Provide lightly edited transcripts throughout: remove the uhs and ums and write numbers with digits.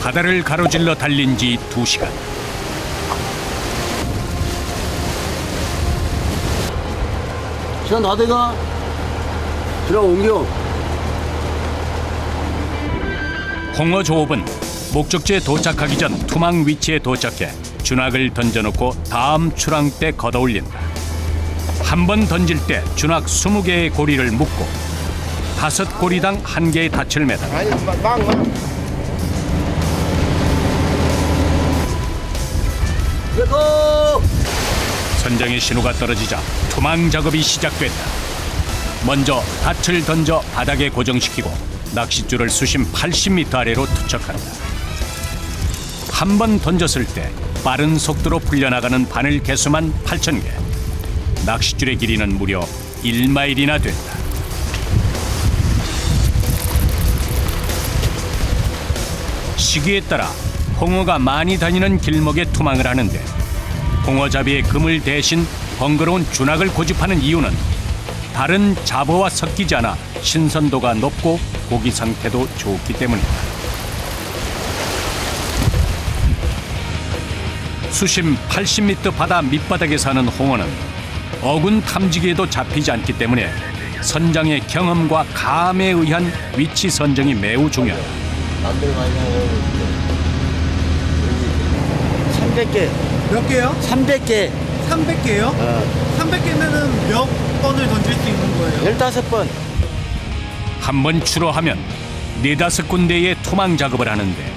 바다를 가로질러 달린 지 2시간. 시간 다 돼가? 지나 옮겨. 홍어 조업은 목적지에 도착하기 전 투망 위치에 도착해 준학을 던져놓고 다음 출항 때 걷어올린다. 한 번 던질 때 준학 20개의 고리를 묶고 5고리당 1개의 닻을 매다. 선장의 신호가 떨어지자 투망 작업이 시작된다. 먼저 닻을 던져 바닥에 고정시키고 낚싯줄을 수심 80m 아래로 투척한다. 한 번 던졌을 때 빠른 속도로 풀려나가는 바늘 개수만 8,000개. 낚싯줄의 길이는 무려 1마일이나 된다. 시기에 따라 홍어가 많이 다니는 길목에 투망을 하는데 홍어잡이의 그물 대신 번거로운 준학을 고집하는 이유는 다른 잡어와 섞이지 않아 신선도가 높고 고기 상태도 좋기 때문이다. 수심 80m 바다 밑바닥에 사는 홍어는 어군 탐지기에도 잡히지 않기 때문에 선장의 경험과 감에 의한 위치 선정이 매우 중요하다. 300개. 몇 개요? 300개. 300개요? 300개면은 몇 번을 던질 수 있는 거예요? 15번. 한 번 출어하면 4-5군데의 투망 작업을 하는데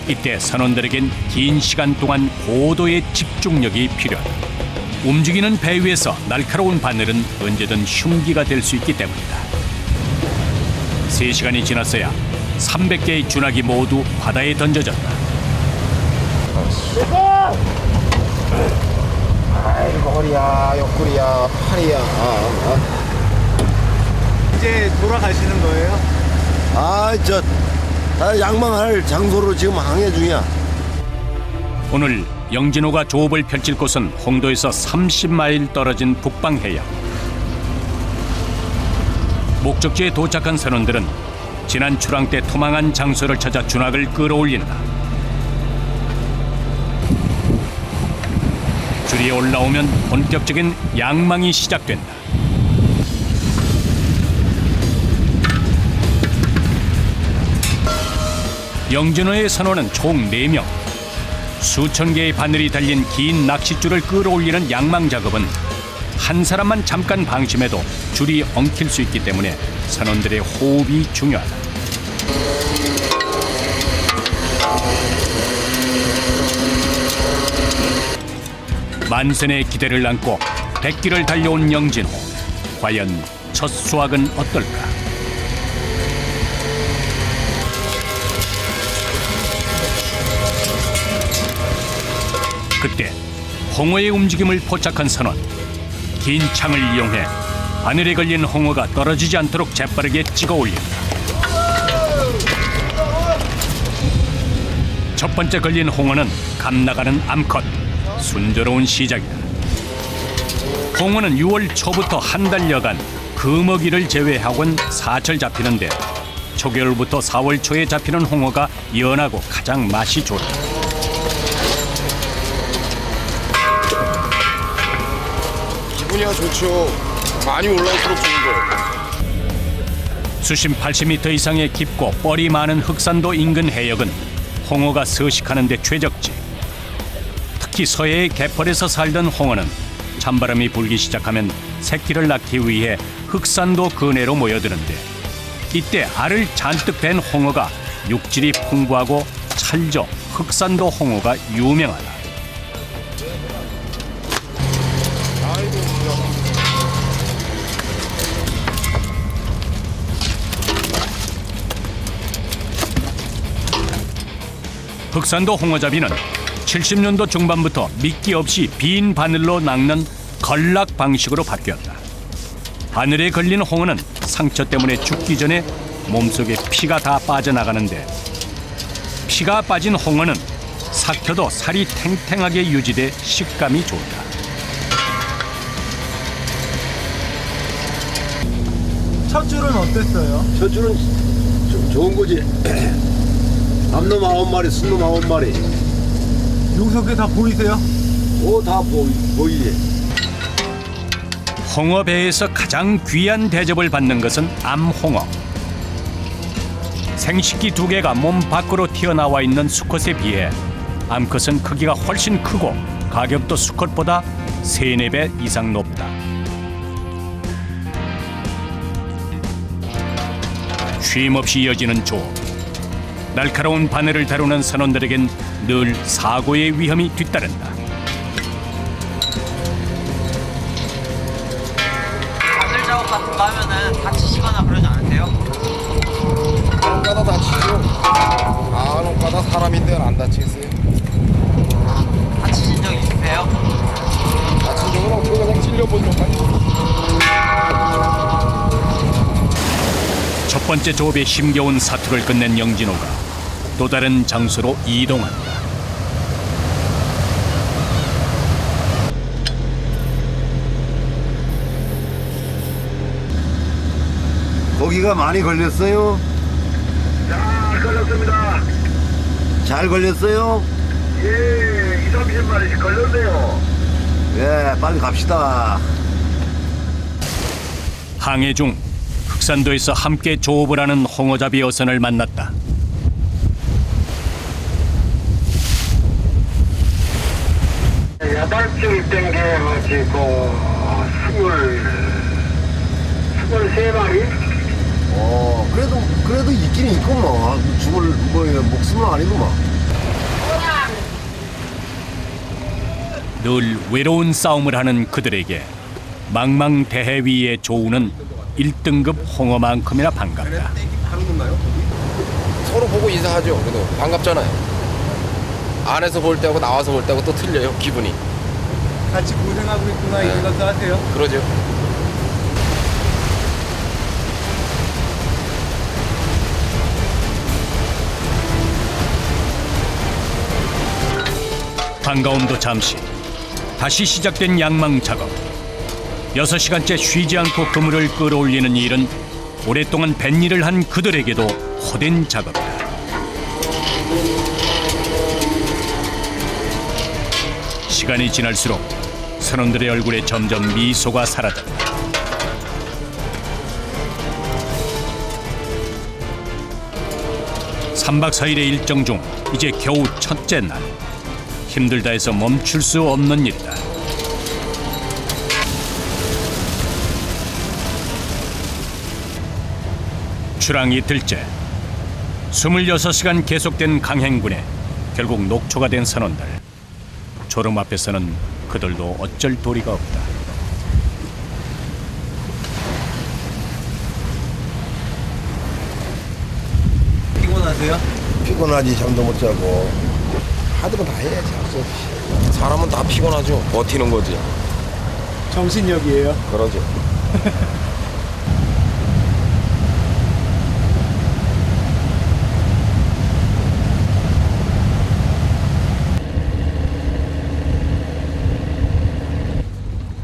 이때 선원들에겐 긴 시간 동안 고도의 집중력이 필요하다. 움직이는 배 위에서 날카로운 바늘은 언제든 흉기가 될 수 있기 때문이다. 3시간이 지났어야 300개의 준학이 모두 바다에 던져졌다. 아이고 허리야, 옆구리야, 팔이야. 이제 돌아가시는 거예요? 다 양망할 장소로 지금 항해 중이야. 오늘 영진호가 조업을 펼칠 곳은 홍도에서 30마일 떨어진 북방 해역. 목적지에 도착한 선원들은 지난 출항 때 투망한 장소를 찾아 준학을 끌어올린다. 줄이 올라오면 본격적인 양망이 시작된다. 영진호의 선원은 총 4명. 수천 개의 바늘이 달린 긴 낚싯줄을 끌어올리는 양망 작업은 한 사람만 잠깐 방심해도 줄이 엉킬 수 있기 때문에 선원들의 호흡이 중요하다. 만선의 기대를 안고 백기를 달려온 영진호. 과연 첫 수확은 어떨까? 그때 홍어의 움직임을 포착한 선원. 긴 창을 이용해 바늘에 걸린 홍어가 떨어지지 않도록 재빠르게 찍어 올린다. 첫 번째 걸린 홍어는 감 나가는 암컷. 순조로운 시작이다. 홍어는 6월 초부터 한 달여간 금어기를 제외하고는 사철 잡히는데 초겨울부터 4월 초에 잡히는 홍어가 연하고 가장 맛이 좋다. 기분이야 좋죠. 많이 올라올수록 좋은 거예요. 수심 80m 이상의 깊고 뻘이 많은 흑산도 인근 해역은 홍어가 서식하는 데 최적지. 특히 서해의 갯벌에서 살던 홍어는 찬바람이 불기 시작하면 새끼를 낳기 위해 흑산도 근해로 모여드는데 이때 알을 잔뜩 댄 홍어가 육질이 풍부하고 찰져 흑산도 홍어가 유명하다. 흑산도 홍어잡이는 70년도 중반부터 미끼 없이 빈 바늘로 낚는 걸락 방식으로 바뀌었다. 바늘에 걸린 홍어는 상처 때문에 죽기 전에 몸속에 피가 다 빠져나가는데 피가 빠진 홍어는 삭혀도 살이 탱탱하게 유지돼 식감이 좋다. 첫 줄은 어땠어요? 저 줄은 좋은 거지. 암놈 9마리, 순놈 9마리. 여기서 그게 다 보이세요? 다 보이지. 홍어배에서 가장 귀한 대접을 받는 것은 암홍어. 생식기 2개가 몸 밖으로 튀어나와 있는 수컷에 비해 암컷은 크기가 훨씬 크고 가격도 수컷보다 3-4배 이상 높다. 쉼없이 이어지는 조업. 날카로운 바늘을 다루는 선원들에겐 늘 사고의 위험이 뒤따른다. 바늘 작업 같은 거 하면은 다치시거나 그러지 않으세요? 간혹가다 다치죠. 간혹가다 사람인데 안 다치겠어요. 다치신 적 있으세요? 다친 적은 없고 그냥 찔려본 적만 있어요. 첫 번째 조업에 힘겨운 사투를 끝낸 영진호가 또 다른 장소로 이동한다. 고기가 많이 걸렸어요? 잘 걸렸습니다. 잘 걸렸어요? 예, 20-30마리씩 걸렸네요. 예, 빨리 갑시다. 항해 중 흑산도에서 함께 조업을 하는 홍어잡이 어선을 만났다. 야달증 입된 게 지금 23마리? 그래도 있기는 있구만. 죽을 목숨은 아니구만. 늘 외로운 싸움을 하는 그들에게 망망대해 위의 조우는 1등급 홍어만큼이나 반갑다. 서로 보고 인사하죠. 그래도 반갑잖아요. 안에서 볼 때하고 나와서 볼 때하고 또 틀려요. 기분이. 같이 고생하고 있구나 이 생각도 하세요? 그러죠. 반가움도 잠시. 다시 시작된 양망 작업. 6시간째 쉬지 않고 그물을 끌어올리는 일은 오랫동안 뱃일을 한 그들에게도 호된 작업이다. 시간이 지날수록 선원들의 얼굴에 점점 미소가 사라졌다. 삼박 4일의 일정 중 이제 겨우 첫째 날. 힘들다 해서 멈출 수 없는 일이다. 출항 이틀째. 26시간 계속된 강행군에 결국 녹초가 된 선원들. 졸음 앞에서는 그들도 어쩔 도리가 없다. 피곤하세요? 피곤하지, 잠도 못 자고. 하드는 다 해야지. 할 없이. 사람은 다 피곤하죠. 버티는 거지. 정신력이에요. 그러죠.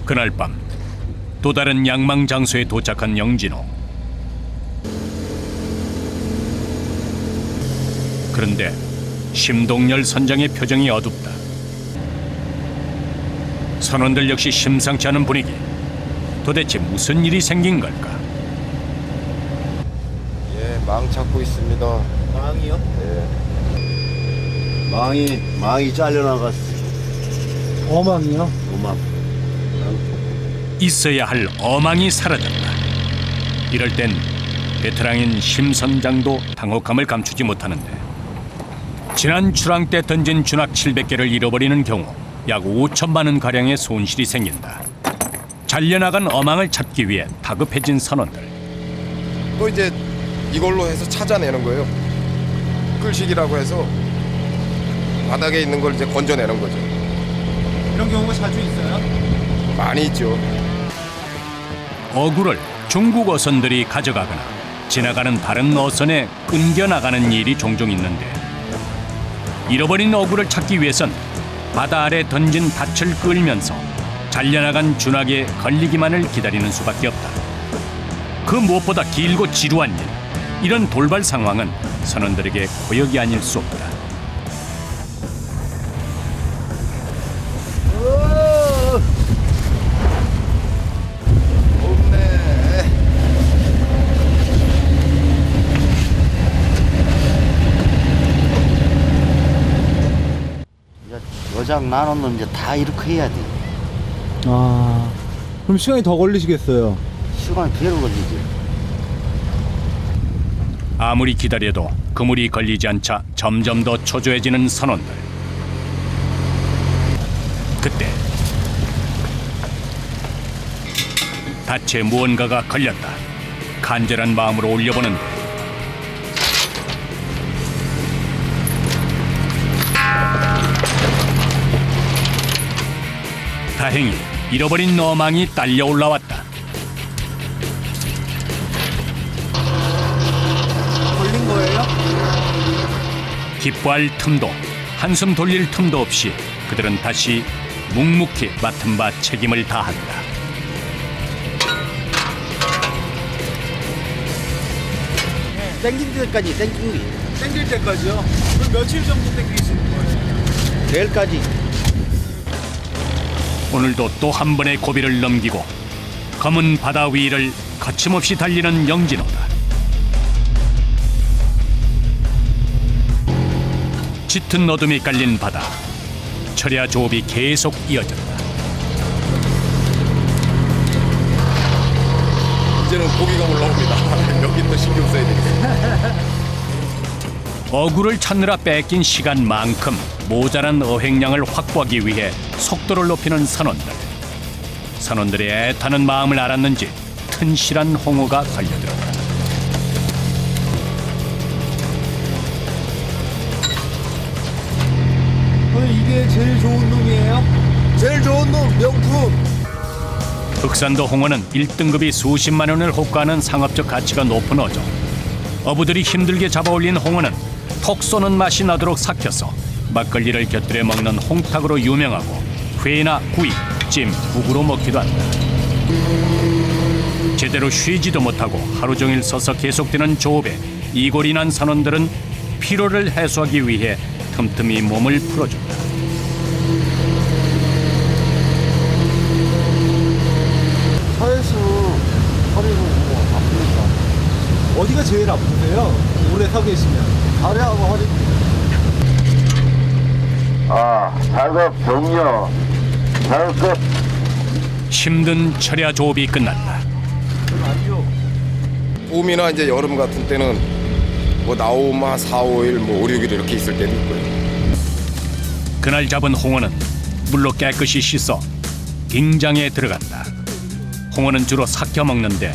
그날 밤 또 다른 양망 장소에 도착한 영진호. 그런데 심동열 선장의 표정이 어둡다. 선원들 역시 심상치 않은 분위기. 도대체 무슨 일이 생긴 걸까? 예, 망 찾고 있습니다. 망이요? 망이 잘려나갔어. 어망이요? 어망. 있어야 할 어망이 사라졌다. 이럴 땐 베테랑인 심 선장도 당혹함을 감추지 못하는데 지난 출항 때 던진 준학 700개를 잃어버리는 경우 약 5천만 원 가량의 손실이 생긴다. 잘려나간 어망을 찾기 위해 다급해진 선원들. 또 이제 이걸로 해서 찾아내는 거예요. 끌식이라고 해서 바닥에 있는 걸 이제 건져내는 거죠. 이런 경우가 자주 있어요? 많이 있죠. 어구를 중국 어선들이 가져가거나 지나가는 다른 어선에 끊겨나가는 일이 종종 있는데 잃어버린 어구를 찾기 위해선 바다 아래 던진 닻을 끌면서 잘려나간 준학에 걸리기만을 기다리는 수밖에 없다. 그 무엇보다 길고 지루한 일, 이런 돌발 상황은 선원들에게 고역이 아닐 수 없다. 여장 나누면 이제 다 이렇게 해야 돼. 아, 그럼 시간이 더 걸리시겠어요? 시간이 배로 걸리지. 아무리 기다려도 그물이 걸리지 않자 점점 더 초조해지는 선원들. 그때 닻에 무언가가 걸렸다. 간절한 마음으로 올려보는데 다행히 잃어버린 어망이 딸려 올라왔다. 걸린 거예요? 기뻐할 틈도 한숨 돌릴 틈도 없이 그들은 다시 묵묵히 맡은 바 책임을 다한다. 땡길 때까지 땡기는 게 땡길 때까지요? 그럼 며칠 정도 땡기시는 거예요? 내일까지. 오늘도 또 한 번의 고비를 넘기고 검은 바다 위를 거침없이 달리는 영진호다. 짙은 어둠이 깔린 바다. 철야 조업이 계속 이어졌다. 이제는 고기가 올라옵니다. 여기도 신경 써야 되겠어요. 어구를 찾느라 뺏긴 시간만큼 모자란 어획량을 확보하기 위해 속도를 높이는 선원들. 선원들의 애타는 마음을 알았는지 튼실한 홍어가 걸려들었다. 오늘 이게 제일 좋은 놈이에요? 제일 좋은 놈 명품. 흑산도 홍어는 1등급이 수십만 원을 호가하는 상업적 가치가 높은 어종. 어부들이 힘들게 잡아올린 홍어는 톡 쏘는 맛이 나도록 삭혀서 막걸리를 곁들여 먹는 홍탁으로 유명하고 회나 구이, 찜, 국으로 먹기도 한다. 제대로 쉬지도 못하고 하루 종일 서서 계속되는 조업에 이골이 난 선원들은 피로를 해소하기 위해 틈틈이 몸을 풀어준다. 차에서 허리가 아프니까. 어디가 제일 아프세요? 오래 서 계시면. 다리하고 허리. 작업 종료. 작업 끝. 힘든 철야 조업이 끝났다. 봄이나 이제 여름 같은 때는 뭐 나오면 4, 5일, 뭐 5, 6일 이렇게 있을 때도 있고요. 그날 잡은 홍어는 물로 깨끗이 씻어 빙장에 들어간다. 홍어는 주로 삭혀 먹는데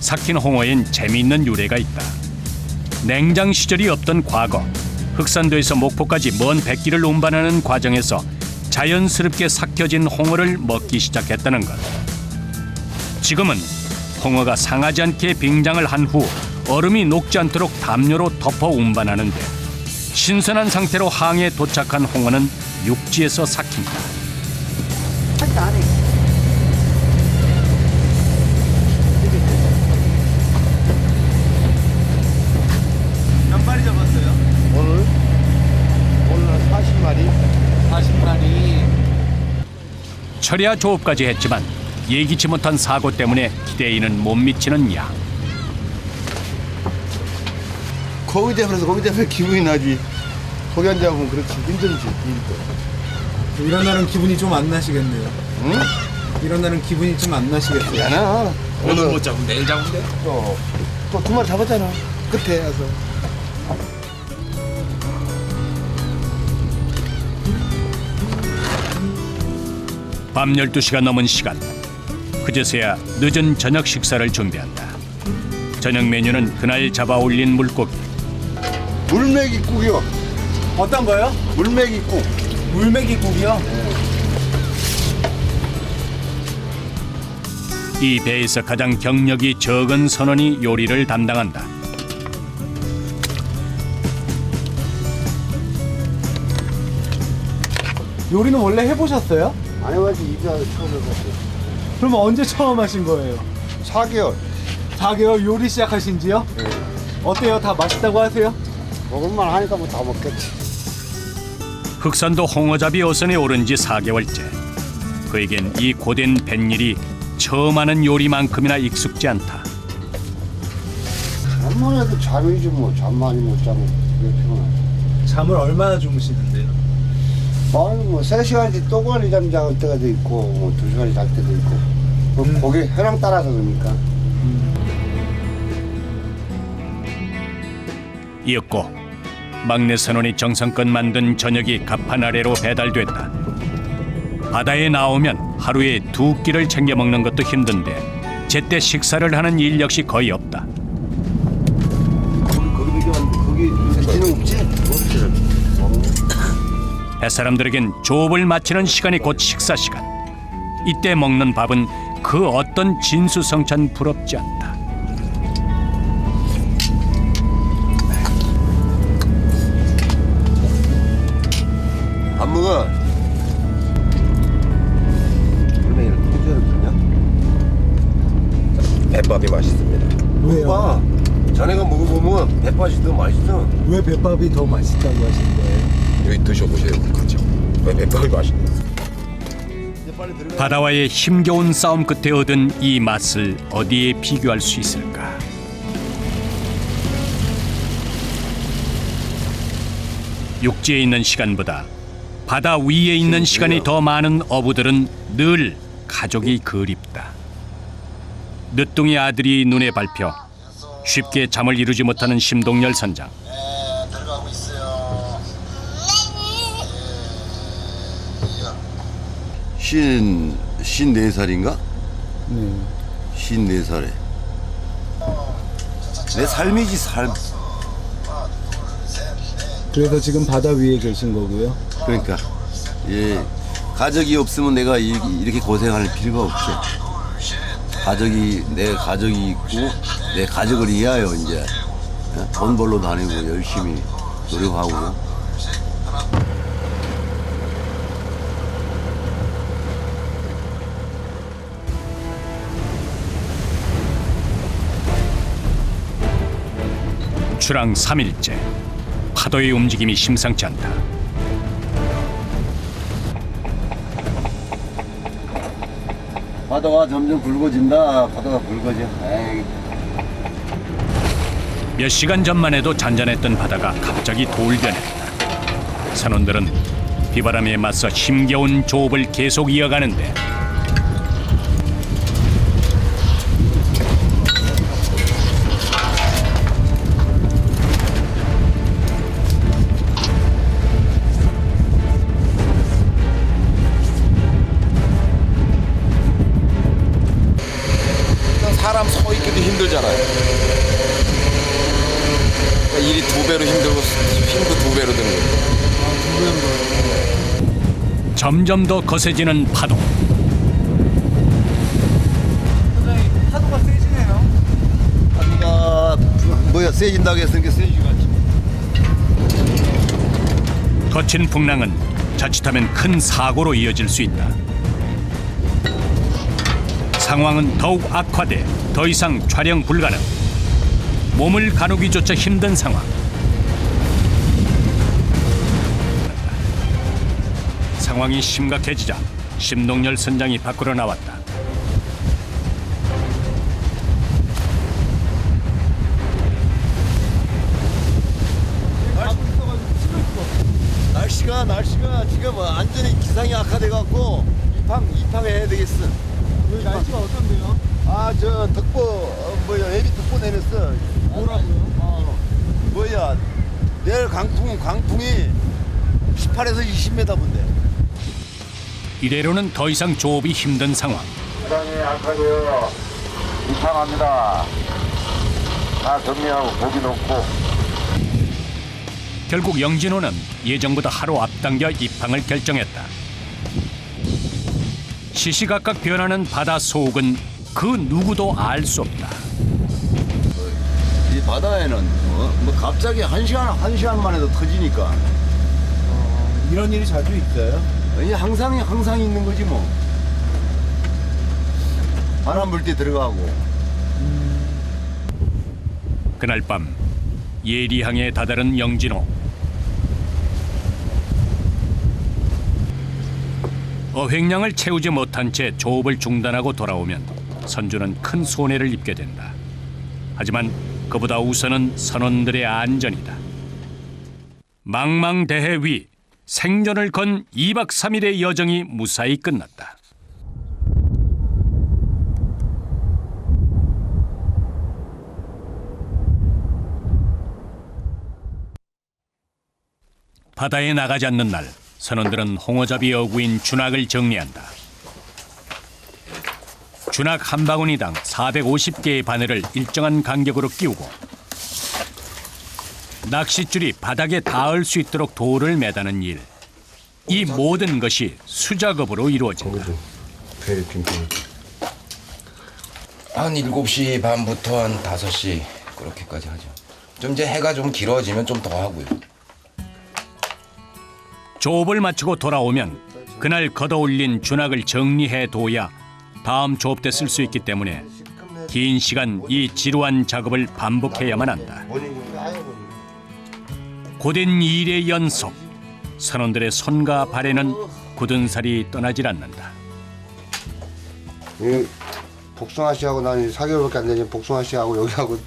삭힌 홍어엔 재미있는 유래가 있다. 냉장 시절이 없던 과거, 흑산도에서 목포까지 먼 백길을 운반하는 과정에서 자연스럽게 삭혀진 홍어를 먹기 시작했다는 것. 지금은 홍어가 상하지 않게 빙장을 한 후 얼음이 녹지 않도록 담요로 덮어 운반하는데 신선한 상태로 항해에 도착한 홍어는 육지에서 삭힌다. 몇 마리 잡았어요? 오늘 40마리. 40마리. 철야 조업까지 했지만 예기치 못한 사고 때문에 기대에는 못 미치는 양. 거기 때문에 기분이 나지. 거기 앉아보면 그렇지 힘들지. 이런 날은 기분이 좀 안 나시겠네요. 응? 이런 날은 기분이 좀 안 나시겠어요. 미안하. 오늘 못 잡으면 내일 잡으면 돼. 또 두 마리 잡았잖아. 끝에 와서. 밤 12시가 넘은 시간. 그제서야 늦은 저녁 식사를 준비한다. 저녁 메뉴는 그날 잡아올린 물고기. 물메기국이요. 어떤 거요? 물메기국. 물메기국이요? 이 배에서 가장 경력이 적은 선원이 요리를 담당한다. 요리는 원래 해보셨어요? 안 해가지고 이제 처음 해봤어요. 그러면 언제 처음 하신 거예요? 4개월. 4개월 요리 시작하신 지요? 어때요? 다 맛있다고 하세요? 먹을만 하니까 뭐 다 먹겠지. 흑산도 홍어잡이 어선에 오른 지 4개월째. 그에겐 이 고된 뱃일이 처음 하는 요리만큼이나 익숙지 않다. 잠만 해도 잠이지 뭐. 잠 많이 못 자면 왜 피곤하지. 잠을 얼마나 주무시는데요? 아니 뭐 3시간씩 또건이 잠 잘 때가 있고 뭐 2시간이 잘 때도 있고 뭐 고기 회랑 따라서 그러니까. 이었고 막내 선원이 정성껏 만든 저녁이 갑판 아래로 배달됐다. 바다에 나오면 하루에 2끼를 챙겨 먹는 것도 힘든데 제때 식사를 하는 일 역시 거의 없다. 거기 비교하는데 거기 대지는 없지? 없지. 뱃사람들에겐 조업을 마치는 시간이 곧 식사 시간. 이때 먹는 밥은 그 어떤 진수성찬 부럽지 않다. 안 먹어. 근데 이렇게 통째로 그냥? 뱃밥이 맛있습니다. 봐. 자네가 먹어보면 뱃밥이 더 맛있어. 왜 뱃밥이 더 맛있다고 하시는데? 여기 드셔보세요. 같이. 왜 뱃밥이 맛있네. 이제 빨리 들어가. 바다와의 힘겨운 싸움 끝에 얻은 이 맛을 어디에 비교할 수 있을까? 육지에 있는 시간보다 바다 위에 있는 시간이 더 많은 어부들은 늘 가족이 그립다. 늦둥이 아들이 눈에 밟혀 쉽게 잠을 이루지 못하는 심동열 선장. 들어가고 있어요. 54살인가? 네. 54살에. 내 삶이지 삶. 그래서 지금 바다 위에 계신 거고요. 그러니까 예 가족이 없으면 내가 이렇게 고생할 필요가 없지. 내 가족이 있고 내 가족을 위하여 이제 돈 벌러 다니고 열심히 노력하고. 출항 3일째. 파도의 움직임이 심상치 않다. 바다가 점점 굵어진다. 바다가 굵어져. 에이. 몇 시간 전만 해도 잔잔했던 바다가 갑자기 돌변했다. 선원들은 비바람에 맞서 힘겨운 조업을 계속 이어가는데 사람 서 있기도 힘들잖아요. 그러니까 일이 2배로 힘들고 힘도 2배로 드는 거예요. 점점 더 거세지는 파도. 선생님, 파도가 세지네요. 바다가 뭐야 세진다고 했으니까 세지겠지. 거친 풍랑은 자칫하면 큰 사고로 이어질 수 있다. 상황은 더욱 악화돼 더 이상 촬영 불가능. 몸을 가누기조차 힘든 상황. 상황이 심각해지자 심동열 선장이 밖으로 나왔다. 날씨가 지금 완전히 기상이 악화돼갖고 입항해야 되겠어. 여기 날씨가 어떤데요? 저 덕보 애비 덕보 내렸어. 뭐라고요? 내일 강풍이 18에서 20m 본대. 이대로는 더 이상 조업이 힘든 상황. 기상이 악하고요. 입항합니다. 다 정리하고 고기 놓고. 결국 영진호는 예정보다 하루 앞당겨 입항을 결정했다. 시시각각 변하는 바다 소옥은 그 누구도 알 수 없다. 이 바다에는 뭐 갑자기 한 시간만 해도 터지니까 이런 일이 자주 있어요? 이게 항상 있는 거지 뭐. 바람 불 때 들어가고. 그날 밤 예리항에 다다른 영진호. 어획량을 채우지 못한 채 조업을 중단하고 돌아오면 선주는 큰 손해를 입게 된다. 하지만 그보다 우선은 선원들의 안전이다. 망망대해 위 생존을 건 2박 3일의 여정이 무사히 끝났다. 바다에 나가지 않는 날, 선원들은 홍어잡이 어구인 준학을 정리한다. 준학 한 바구니당 450개의 바늘을 일정한 간격으로 끼우고 낚싯줄이 바닥에 닿을 수 있도록 돌을 매다는 일. 이 모든 것이 수작업으로 이루어진다. 한 7시 반부터 한 5시 그렇게까지 하죠. 좀 이제 해가 좀 길어지면 좀 더 하고요. 조업을 마치고 돌아오면 그날 걷어올린 준학을 정리해둬야 다음 조업 때 쓸 수 있기 때문에 긴 시간 이 지루한 작업을 반복해야만 한다. 고된 일의 연속, 선원들의 손과 발에는 굳은 살이 떠나질 않는다. 이 복숭아 씨하고 난 4개월밖에 안 되지. 복숭아 씨하고 여기하고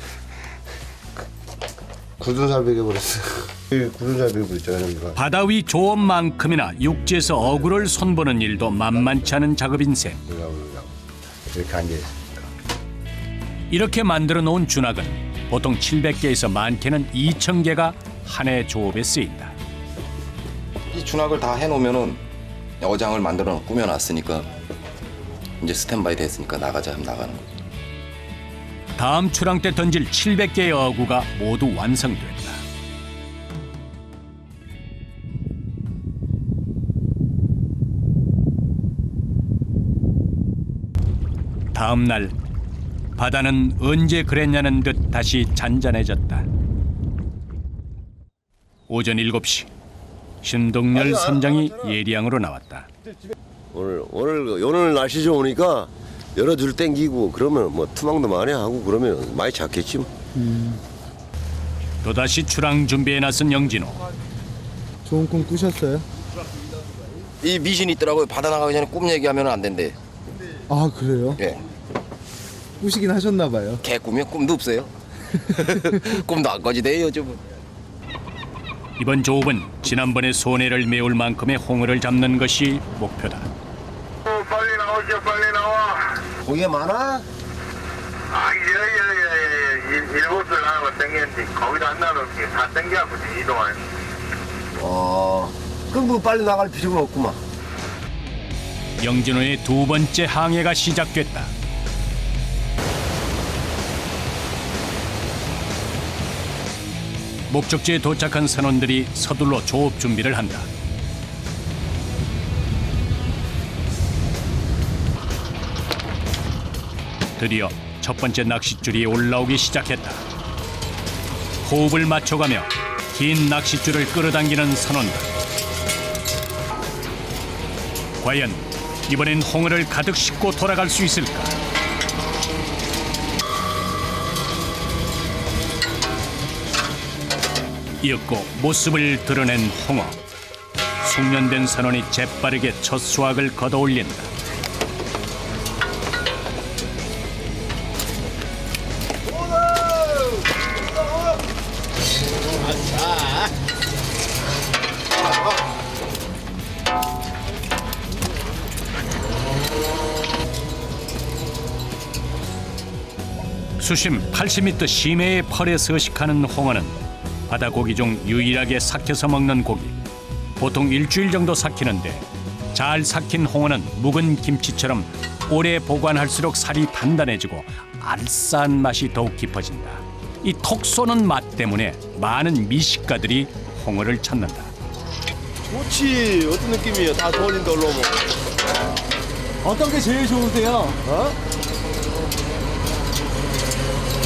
굳은 살 베겨버렸어. 굳은 살 베고 있잖아요. 여기가. 바다 위 조업만큼이나 육지에서 어구를 손보는 일도 만만치 않은 작업인 셈. 이렇게 앉아있으니까. 이렇게 만들어 놓은 준학은 보통 700개에서 많게는 2000개가 한 해 조업에 쓰인다. 이 준학을 다 해놓으면은 어장을 만들어 꾸며놨으니까 이제 스탠바이 됐으니까 나가자 하면 나가는 거죠. 다음 출항 때 던질 700개의 어구가 모두 완성됐다. 다음 날 바다는 언제 그랬냐는 듯 다시 잔잔해졌다. 오전 7시 신동열 선장이 예리항으로 나왔다. 오늘 날씨 좋으니까 여러 줄 땡기고 그러면 뭐 투망도 많이 하고 그러면 많이 잡겠지 뭐. 또다시 출항 준비에 나선 영진호. 좋은 꿈 꾸셨어요? 이 미신이 있더라고요. 바다 나가기 전에 꿈 얘기하면 안 된대. 아 그래요? 예. 꾸시긴 하셨나 봐요. 개 꿈이요? 꿈도 없어요. 꿈도 안 꺼지대요 요즘은. 이번 조업은 지난번의 손해를 메울 만큼의 홍어를 잡는 것이 목표다. 빨리 나오시오, 빨리 나와. 고기가 많아? 일곱 줄 나가고 땡겼는데 거기도 안 나가고 다 땡겨갖고 이동하네. 그럼 뭐 빨리 나갈 필요가 없구만. 영진호의 두 번째 항해가 시작됐다. 목적지에 도착한 선원들이 서둘러 조업 준비를 한다. 드디어 첫 번째 낚싯줄이 올라오기 시작했다. 호흡을 맞춰가며 긴 낚싯줄을 끌어당기는 선원들. 과연 이번엔 홍어를 가득 싣고 돌아갈 수 있을까? 이윽고 모습을 드러낸 홍어. 숙련된 선원이 재빠르게 첫 수확을 걷어올린다. 수심 80m 심해의 펄에 서식하는 홍어는 바다 고기 중 유일하게 삭혀서 먹는 고기. 보통 일주일 정도 삭히는데 잘 삭힌 홍어는 묵은 김치처럼 오래 보관할수록 살이 단단해지고 알싸한 맛이 더욱 깊어진다. 이 톡 쏘는 맛 때문에 많은 미식가들이 홍어를 찾는다. 좋지. 어떤 느낌이에요? 다 좋아진다 올라오면. 어떤 게 제일 좋으세요?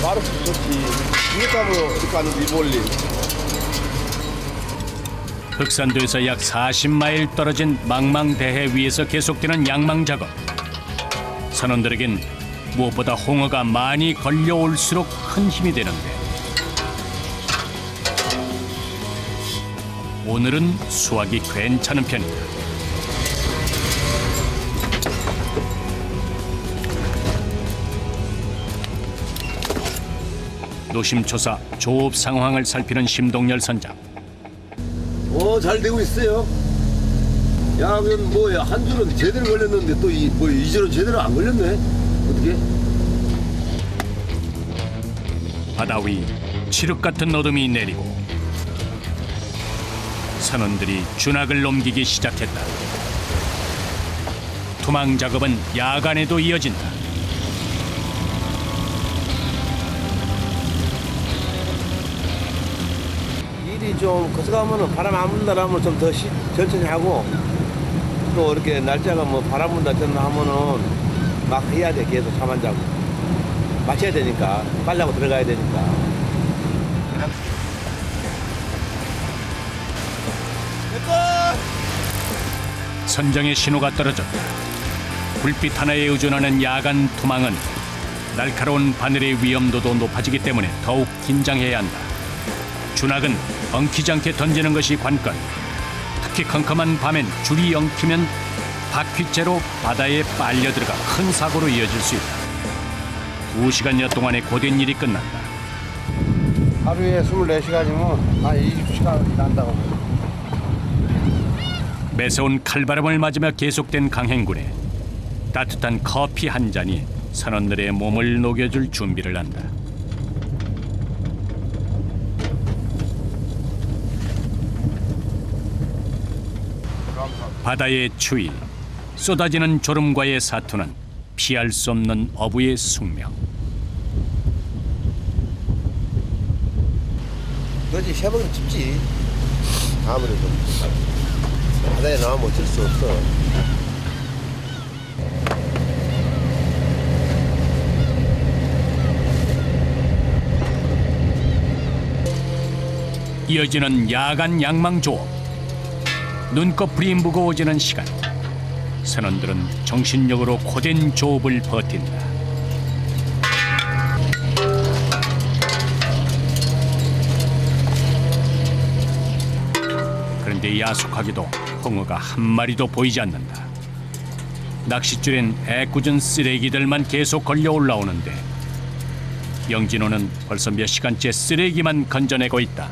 말없이 좋지. 이것감으로 이렇게 하는데 이 멀리. 흑산도에서 약 40마일 떨어진 망망대해 위에서 계속되는 양망 작업. 선원들에겐 무엇보다 홍어가 많이 걸려올수록 큰 힘이 되는데 오늘은 수확이 괜찮은 편이다. 노심초사 조업 상황을 살피는 심동열 선장. 잘 되고 있어요. 야, 그럼 뭐야, 한 줄은 제대로 걸렸는데 또 이 줄은 제대로 안 걸렸네. 어떻게? 바다 위 칠흑 같은 어둠이 내리고 선원들이 준학을 옮기기 시작했다. 투망 작업은 야간에도 이어진다. 일이 좀 거쳐가면은 바람 안 분다라면 좀 더 천천히 하고 또 이렇게 날짜가 뭐 바람 분다 전다 하면은 막 해야 돼. 계속 잠 안 자고 맞춰야 되니까 빨리 하고 들어가야 되니까. 선장의 신호가 떨어졌다. 불빛 하나에 의존하는 야간 투망은 날카로운 바늘의 위험도도 높아지기 때문에 더욱 긴장해야 한다. 준학은 엉키지 않게 던지는 것이 관건. 특히 컴컴한 밤엔 줄이 엉키면 바퀴째로 바다에 빨려 들어가 큰 사고로 이어질 수 있다. 2시간여 동안의 고된 일이 끝난다. 하루에 24시간이면 한 20시간 일한다고. 매서운 칼바람을 맞으며 계속된 강행군에 따뜻한 커피 한 잔이 선원들의 몸을 녹여줄 준비를 한다. 바다의 추위, 쏟아지는 졸음과의 사투는 피할 수 없는 어부의 숙명. 그렇지, 새벽은 춥지. 아무래도 바다에 나가면 어쩔 수 없어. 이어지는 야간 양망 조업. 눈꺼풀이 무거워지는 시간. 선원들은 정신력으로 고된 조업을 버틴다. 그런데 야속하게도 홍어가 한 마리도 보이지 않는다. 낚싯줄엔 애꿎은 쓰레기들만 계속 걸려 올라오는데 영진호는 벌써 몇 시간째 쓰레기만 건져내고 있다.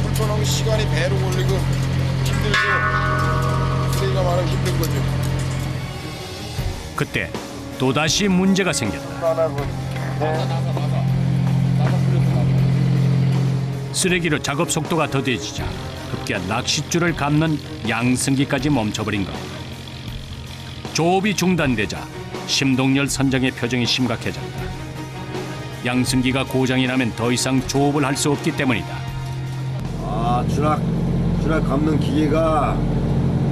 불편하고 시간이 배로 걸리고 힘들고 쓰레기가 많으면 힘든 거죠. 그때 또다시 문제가 생겼다. 쓰레기로 작업 속도가 더뎌지자 급기야 낚싯줄을 감는 양승기까지 멈춰버린 것. 조업이 중단되자 심동열 선장의 표정이 심각해졌다. 양승기가 고장이 나면 더 이상 조업을 할 수 없기 때문이다. 준학 감는 기계가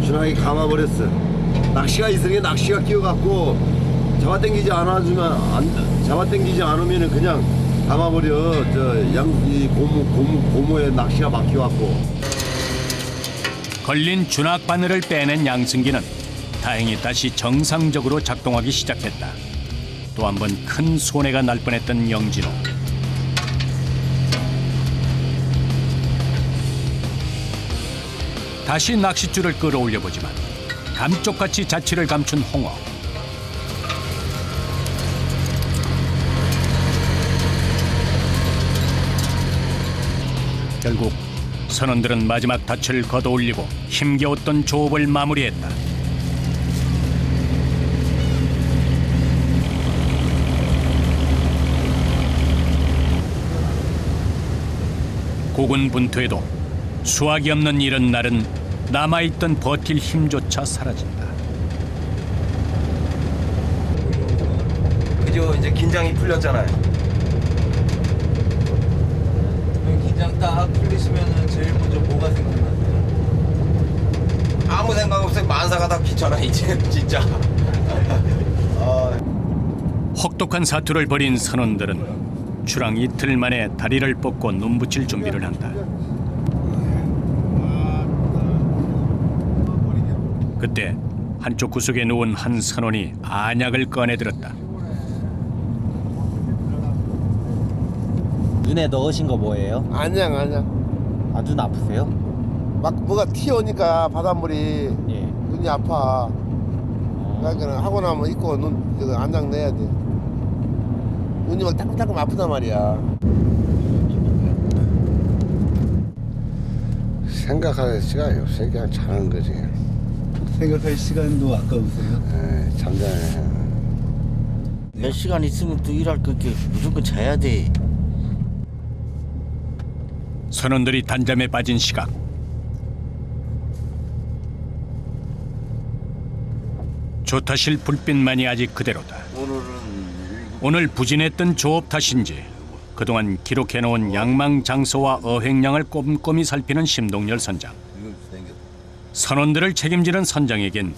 준학이 감아버렸어. 낚시가 있으니까 낚시가 끼어갖고 잡아당기지 않으면은 그냥 감아버려. 이 고무에 낚시가 막혀갖고. 걸린 준학 바늘을 빼낸 양승기는 다행히 다시 정상적으로 작동하기 시작했다. 또 한 번 큰 손해가 날 뻔했던 영진호. 다시 낚싯줄을 끌어올려 보지만 감쪽같이 자취를 감춘 홍어. 결국 선원들은 마지막 닻을 걷어올리고 힘겨웠던 조업을 마무리했다. 고군분투에도 수확이 없는 이런 날은 남아있던 버틸 힘조차 사라진다. 그죠? 이제 긴장이 풀렸잖아요. 긴장 딱 풀리시면은 제일 먼저 뭐가 생각나세요? 아무 생각 없어요. 만사가 다 귀찮아 이제 진짜. 혹독한 사투를 벌인 선원들은 출항 이틀 만에 다리를 뻗고 눈붙일 준비를 한다. 그때 한쪽 구석에 누운 한 선원이 안약을 꺼내들었다. 눈에 넣으신 거 뭐예요? 안녕. 아, 눈 아프세요? 막 뭐가 튀어오니까 바닷물이 예. 눈이 아파. 그러니까 하고 나면 입고 눈 이거 안장 내야 돼. 눈이 막 따끔따끔 아프단 말이야. 생각할 시간이 없으니까 그냥 자는 거지. 생각할 시간도 아까우세요? 잠자네. 몇 시간 있으면 또 일할 거 무조건 자야 돼. 선원들이 단잠에 빠진 시각. 조타실 불빛만이 아직 그대로다. 오늘 부진했던 조업 탓인지 그동안 기록해놓은 양망 장소와 어획량을 꼼꼼히 살피는 심동열 선장. 선원들을 책임지는 선장에겐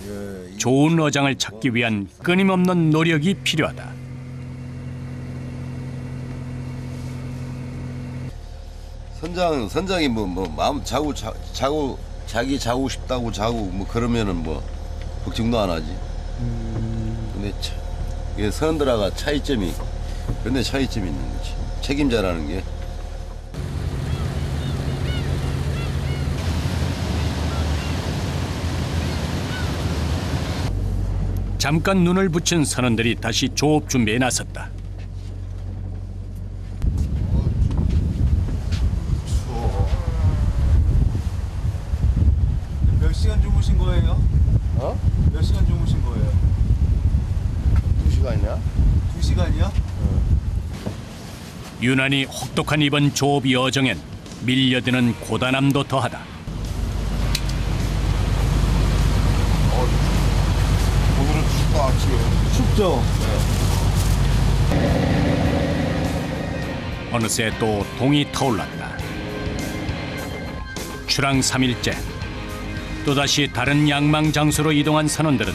좋은 어장을 찾기 위한 끊임없는 노력이 필요하다. 선장이 뭐 마음 자고 자기 자고 싶다고 자고 뭐 그러면은 뭐 걱정도 안 하지. 근데 이게 선원들하고 차이점이 있는 거지. 책임자라는 게. 잠깐 눈을 붙인 선원들이 다시 조업 준비에 나섰다. 몇 시간 주무신 거예요? 몇 시간 주무신 거예요? 2시간이야? 2시간이요? 유난히 혹독한 이번 조업 여정엔 밀려드는 고단함도 더하다. 오늘은 춥다 지금. 춥죠? 어느새 또 동이 타올랐다. 출항 3일째. 또다시 다른 양망 장소로 이동한 선원들은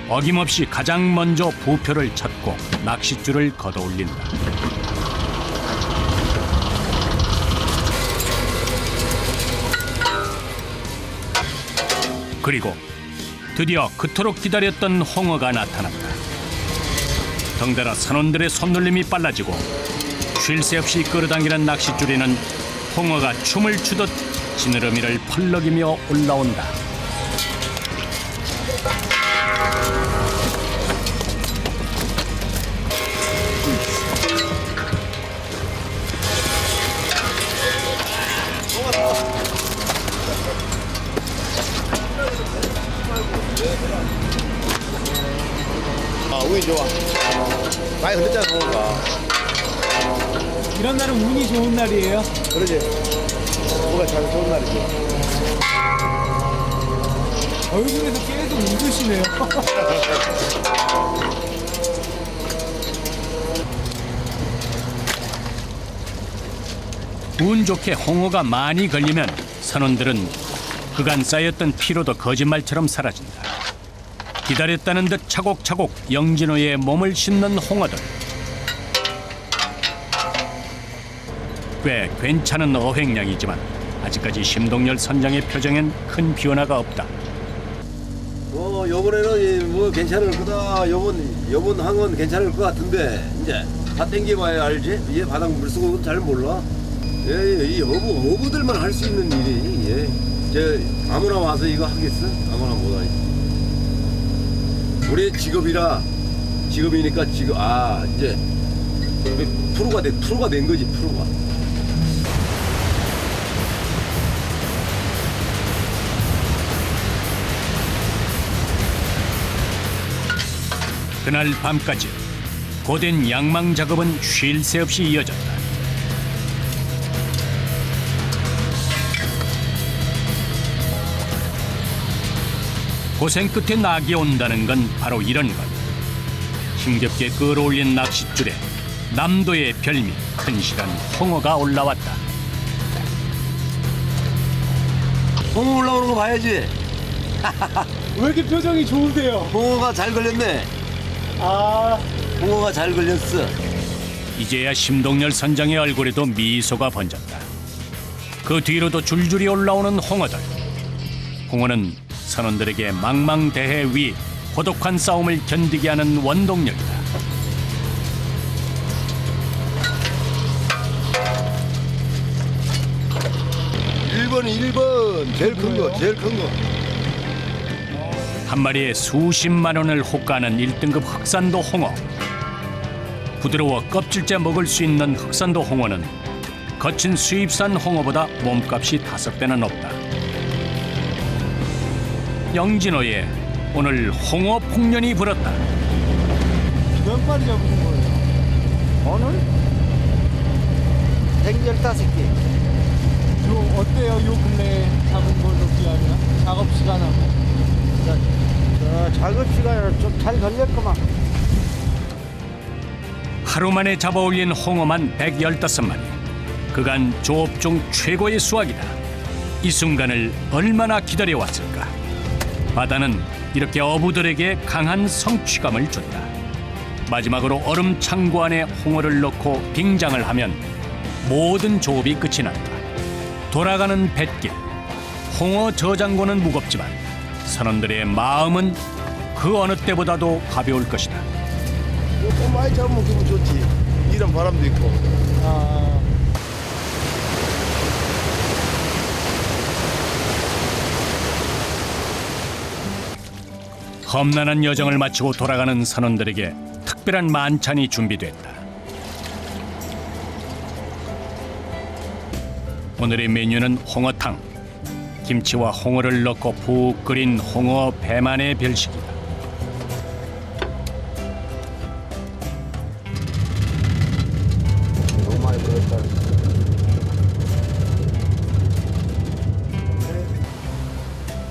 어김없이 가장 먼저 부표를 찾고 낚싯줄을 걷어올린다. 그리고 드디어 그토록 기다렸던 홍어가 나타났다. 덩달아 선원들의 손놀림이 빨라지고 쉴 새 없이 끌어당기는 낚싯줄에는 홍어가 춤을 추듯 지느러미를 펄럭이며 올라온다. 운이 좋아. 많이 흘렸잖아, 뭔가. 이런 날은 운이 좋은 날이에요? 그러지. 뭐가 잘 좋은 날이지. 얼굴에서 계속 웃으시네요. 운 좋게 홍어가 많이 걸리면 선원들은 그간 쌓였던 피로도 거짓말처럼 사라진다. 기다렸다는 듯 차곡차곡 영진호의 몸을 싣는 홍어들. 꽤 괜찮은 어획량이지만 아직까지 심동열 선장의 표정엔 큰 변화가 없다. 요번에는 뭐 괜찮을 거다. 요번 항은 괜찮을 것 같은데 이제 다 땡겨봐야 알지. 얘 바닥 물속은 잘 몰라. 이 어부들만 할 수 있는 일이. 저 아무나 와서 이거 하겠어? 아무나 못하지. 우리 직업이니까 지금 이제 프로가 된 거지. 프로가. 그날 밤까지 고된 양망 작업은 쉴 새 없이 이어졌다. 고생 끝에 낙이 온다는 건 바로 이런 것. 힘겹게 끌어올린 낚싯줄에 남도의 별미 큰 시간 홍어가 올라왔다. 홍어 올라오는 거 봐야지. 왜 이렇게 표정이 좋으세요? 홍어가 잘 걸렸네. 홍어가 잘 걸렸어. 이제야 심동열 선장의 얼굴에도 미소가 번졌다. 그 뒤로도 줄줄이 올라오는 홍어들. 홍어는 선원들에게 망망대해 위 고독한 싸움을 견디게 하는 원동력이다. 1번 제일 큰 거, 제일 큰 거. 한 마리에 수십만 원을 호가하는 1등급 흑산도 홍어. 부드러워 껍질째 먹을 수 있는 흑산도 홍어는 거친 수입산 홍어보다 몸값이 5배는 높다. 영진호에 오늘 홍어 풍년이 불었다. 몇 마리 잡으신 거예요? 오늘 115개. 요 어때요? 요 근래 잡은 걸로 비하면 작업 시간하고. 작업 시간은 좀 잘 걸렸구만. 하루 만에 잡아올린 홍어만 115마리. 그간 조업 중 최고의 수확이다. 이 순간을 얼마나 기다려왔을까. 바다는 이렇게 어부들에게 강한 성취감을 준다. 마지막으로 얼음 창고 안에 홍어를 넣고 빙장을 하면 모든 조업이 끝이 난다. 돌아가는 뱃길. 홍어 저장고는 무겁지만 선원들의 마음은 그 어느 때보다도 가벼울 것이다. 좀 많이 잡으면 기분 좋지. 이런 바람도 있고. 험난한 여정을 마치고 돌아가는 선원들에게 특별한 만찬이 준비됐다. 오늘의 메뉴는 홍어탕. 김치와 홍어를 넣고 푹 끓인 홍어 배만의 별식이다. 너무 많이 들었다.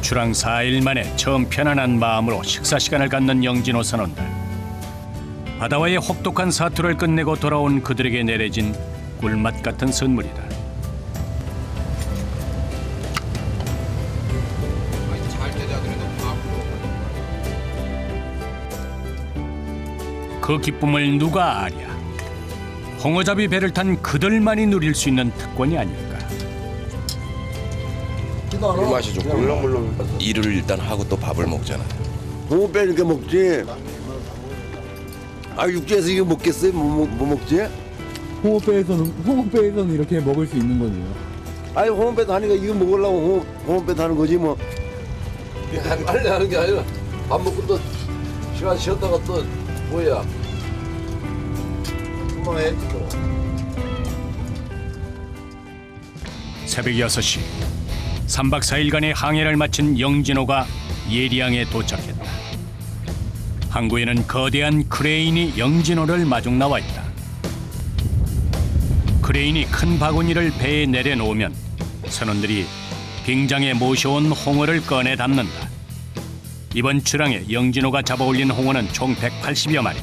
출항 4일 만에 처음 편안한 마음으로 식사 시간을 갖는 영진호 선원들. 바다와의 혹독한 사투를 끝내고 돌아온 그들에게 내려진 꿀맛 같은 선물이다. 잘 되자 그래도 그 기쁨을 누가 아랴. 홍어잡이 배를 탄 그들만이 누릴 수 있는 특권이 아닐까. 물맛이 좋고 일을 일단 하고 또 밥을 먹잖아요. 홍어 빼니까 먹지. 아 육지에서 이거 먹겠어요? 뭐 먹지? 홍어배에서는 이렇게 먹을 수 있는 거네요. 아니 홍어배도 하니까 이거 먹으려고 홍어배도 하는 거지 뭐. 빨리 하는 게 아니라 밥 먹고 또 시간 쉬었다가 또 뭐야 그만해야지 또. 새벽 6시 3박 4일간의 항해를 마친 영진호가 예리항에 도착했다. 항구에는 거대한 크레인이 영진호를 마중 나와 있다. 크레인이 큰 바구니를 배에 내려놓으면 선원들이 빙장에 모셔온 홍어를 꺼내 담는다. 이번 출항에 영진호가 잡아올린 홍어는 총 180여 마리.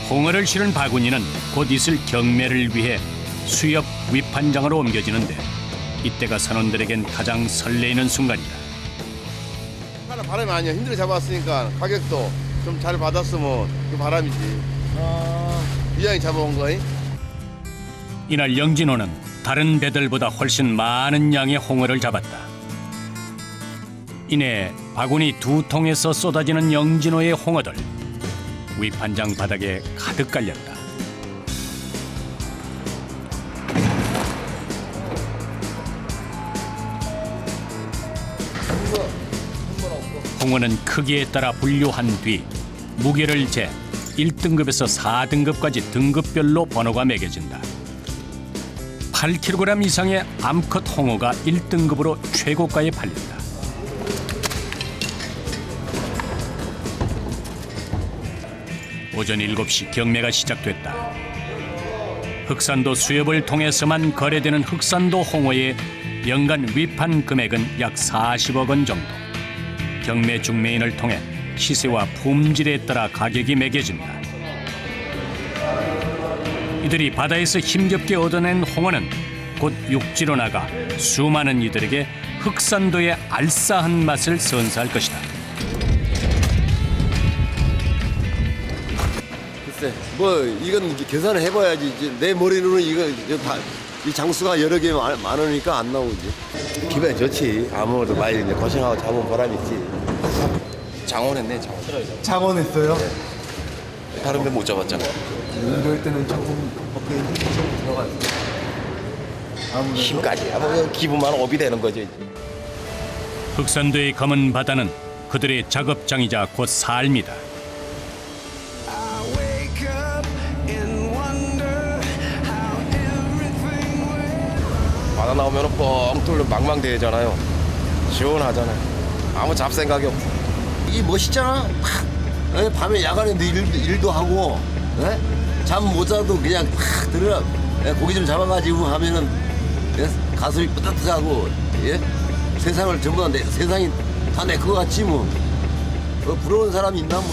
홍어를 실은 바구니는 곧 있을 경매를 위해 수협 위판장으로 옮겨지는데 이때가 선원들에겐 가장 설레이는 순간이다. 하나 바람이 아니야. 힘들게 잡았으니까 가격도 좀 잘 받았으면 그 바람이지. 이왕이 잡아온 거이. 이날 영진호는 다른 배들보다 훨씬 많은 양의 홍어를 잡았다. 이내 바구니 2통에서 쏟아지는 영진호의 홍어들. 위판장 바닥에 가득 깔렸다. 홍어는 크기에 따라 분류한 뒤 무게를 재 1등급에서 4등급까지 등급별로 번호가 매겨진다. 8kg 이상의 암컷 홍어가 1등급으로 최고가에 팔린다. 오전 7시 경매가 시작됐다. 흑산도 수협을 통해서만 거래되는 흑산도 홍어의 연간 위판 금액은 약 40억 원 정도. 경매 중매인을 통해 시세와 품질에 따라 가격이 매겨진다. 이들이 바다에서 힘겹게 얻어낸 홍어는 곧 육지로 나가 수많은 이들에게 흑산도의 알싸한 맛을 선사할 것이다. 글쎄, 뭐 이건 계산을 해봐야지. 이제 내 머리로는 이거 다 이 장수가 여러 개 많으니까 안 나오지. 기분이 좋지. 아무래도 많이 이제 고생하고 잡은 보람이 있지. 장원했네, 장원. 장원했어요? 다른 데 못 잡았잖아. 이럴 때는 조금 어깨에 힘이 좀 들어가요. 아무래도 힘까지 하면 기분만 업이 되는 거지. 흑산도의 검은 바다는 그들의 작업장이자 곧 삶이다. 바다 나오면 뻥 뚫려 망망대해잖아요. 시원하잖아요. 아무 잡생각이 없어. 이 멋있잖아. 팍. 밤에 야간에 일도 하고 잠 못 자도 그냥 팍 들어라. 고기 좀 잡아가지고 하면은 가슴이 뿌듯하고 세상을 전부 다 세상이 다 내 거 같지 뭐. 부러운 사람이 있나 뭐.